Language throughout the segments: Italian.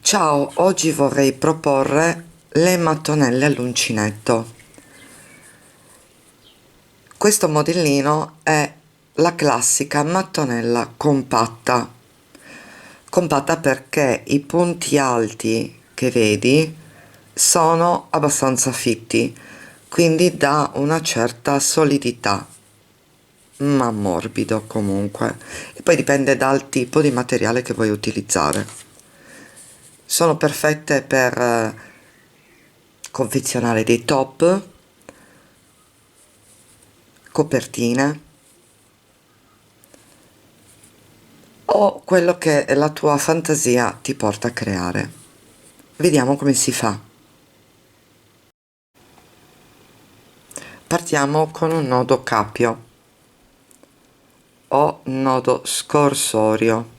Ciao, oggi vorrei proporre le mattonelle all'uncinetto. Questo modellino è la classica mattonella compatta. Compatta perché i punti alti che vedi sono abbastanza fitti, quindi dà una certa solidità, ma morbido comunque. E poi dipende dal tipo di materiale che vuoi utilizzare. Sono perfette per confezionare dei top, copertine o quello che la tua fantasia ti porta a creare. Vediamo come si fa. Partiamo con un nodo cappio o nodo scorsorio.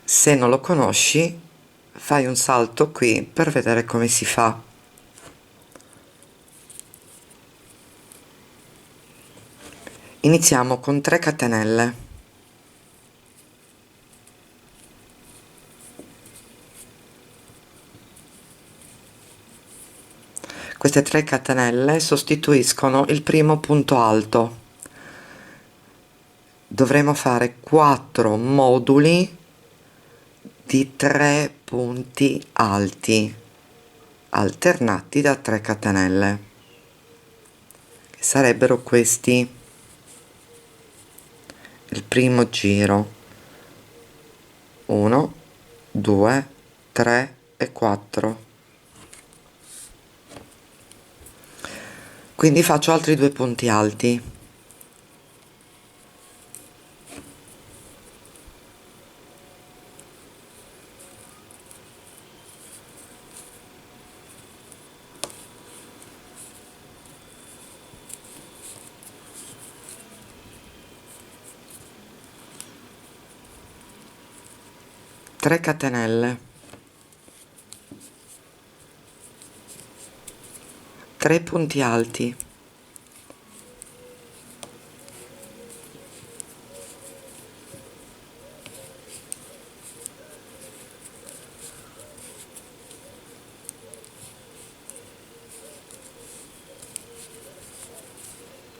Se non lo conosci, fai un salto qui per vedere come si fa. Iniziamo con 3 catenelle. Queste 3 catenelle sostituiscono il primo punto alto. Dovremo fare 4 moduli di 3 punti alti alternati da 3 catenelle, che sarebbero questi. Il primo giro 1 2 3 e 4, quindi faccio altri 2 punti alti. Tre catenelle, 3 punti alti,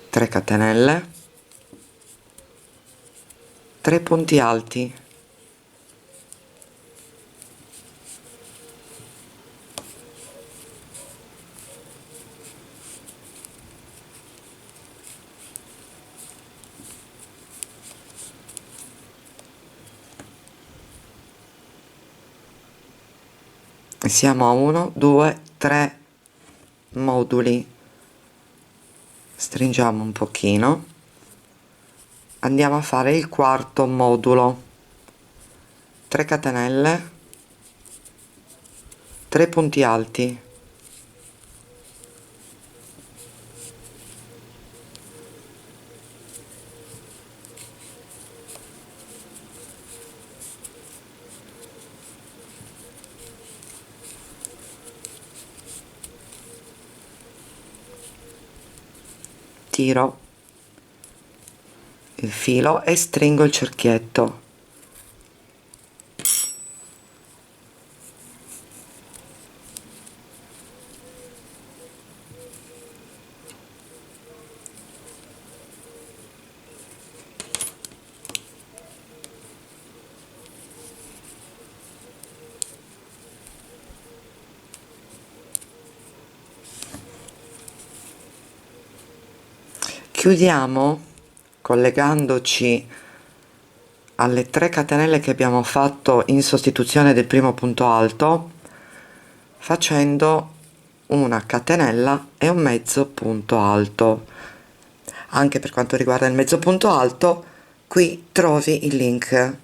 tre catenelle, 3 punti alti, e siamo a 1 2 3 moduli. Stringiamo un pochino, andiamo a fare il quarto modulo. 3 catenelle, 3 punti alti, tiro il filo e stringo il cerchietto. Chiudiamo collegandoci alle 3 catenelle che abbiamo fatto in sostituzione del primo punto alto, facendo una catenella e un mezzo punto alto. Anche per quanto riguarda il mezzo punto alto, qui trovi il link,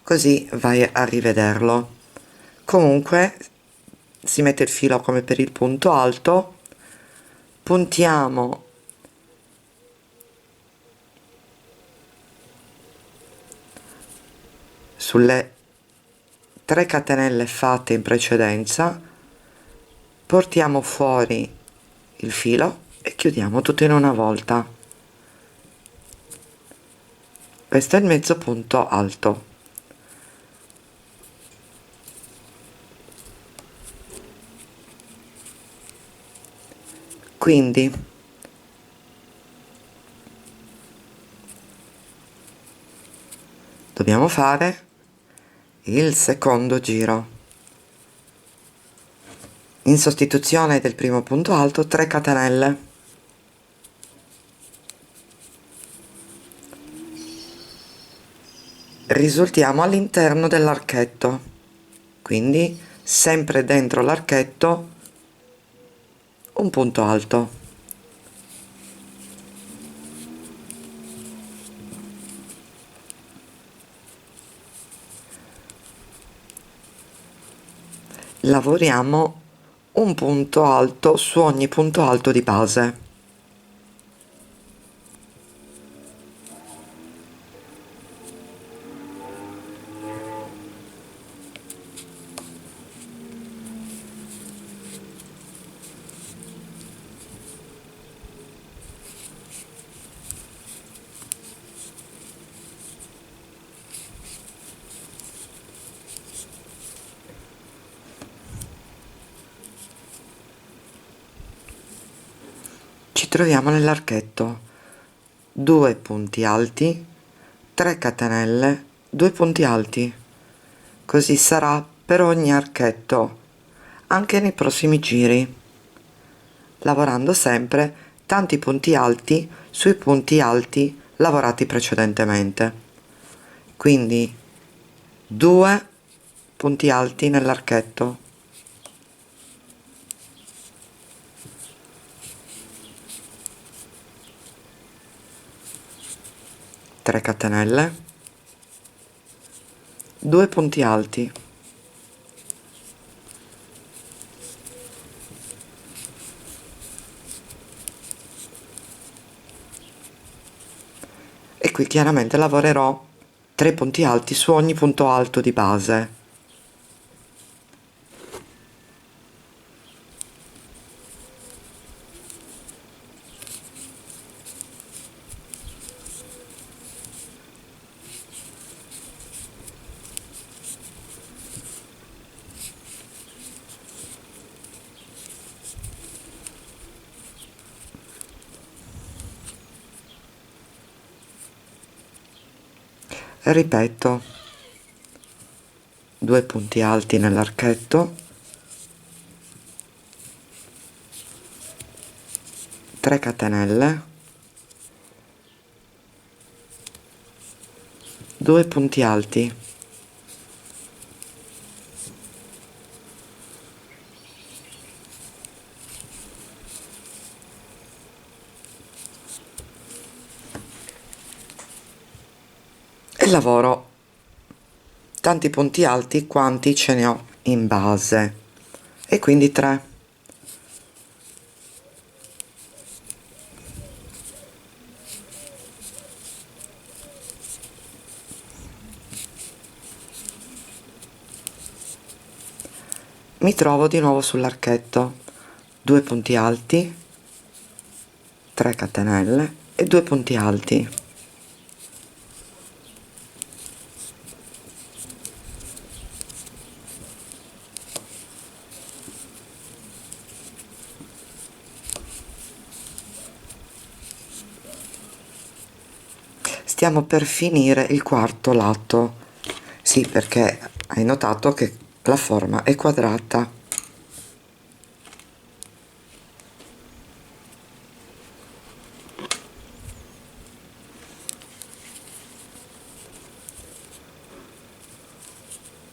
così vai a rivederlo. Comunque si mette il filo come per il punto alto, puntiamo sulle 3 catenelle fatte in precedenza, portiamo fuori il filo e chiudiamo tutto in una volta. Questo è il mezzo punto alto. quindi dobbiamo fare il secondo giro. In sostituzione del primo punto alto 3 catenelle, risultiamo all'interno dell'archetto, quindi sempre dentro l'archetto un punto alto. Lavoriamo un punto alto su ogni punto alto di base. Ci troviamo nell'archetto, 2 punti alti, 3 catenelle, 2 punti alti. Così sarà per ogni archetto, anche nei prossimi giri, lavorando sempre tanti punti alti sui punti alti lavorati precedentemente. Quindi 2 punti alti nell'archetto, 3 catenelle, 2 punti alti, e qui chiaramente lavorerò 3 punti alti su ogni punto alto di base. Ripeto, 2 punti alti nell'archetto, 3 catenelle, 2 punti alti, e lavoro tanti punti alti quanti ce ne ho in base, e quindi 3. Mi trovo di nuovo sull'archetto, 2 punti alti, 3 catenelle e 2 punti alti. Stiamo per finire il quarto lato, sì, perché hai notato che la forma è quadrata.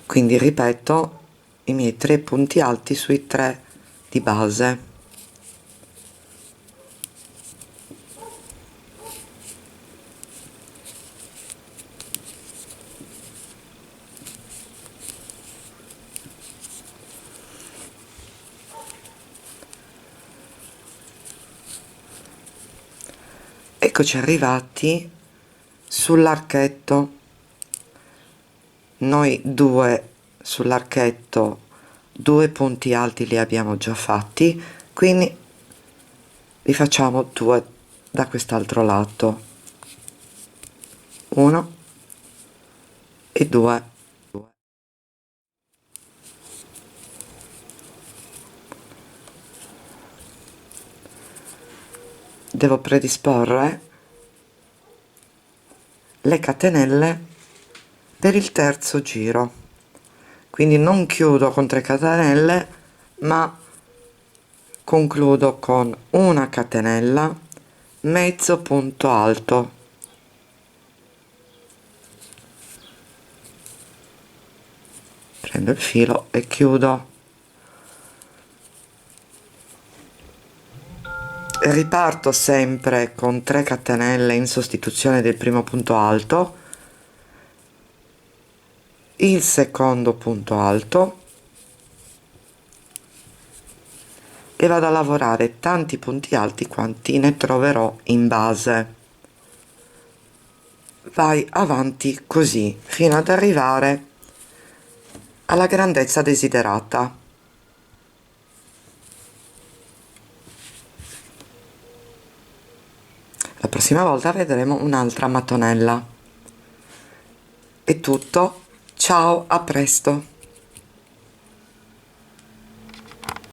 Quindi ripeto i miei 3 punti alti sui 3 di base. Eccoci arrivati sull'archetto. Noi sull'archetto 2 punti alti li abbiamo già fatti, quindi li facciamo 2 da quest'altro lato, 1 e 2. devo predisporre le catenelle per il terzo giro, quindi non chiudo con 3 catenelle ma concludo con una catenella, mezzo punto alto, prendo il filo e chiudo. Riparto sempre con 3 catenelle in sostituzione del primo punto alto, il secondo punto alto e vado a lavorare tanti punti alti quanti ne troverò in base. Vai avanti così fino ad arrivare alla grandezza desiderata. La prossima volta vedremo un'altra mattonella. È tutto, ciao, a presto!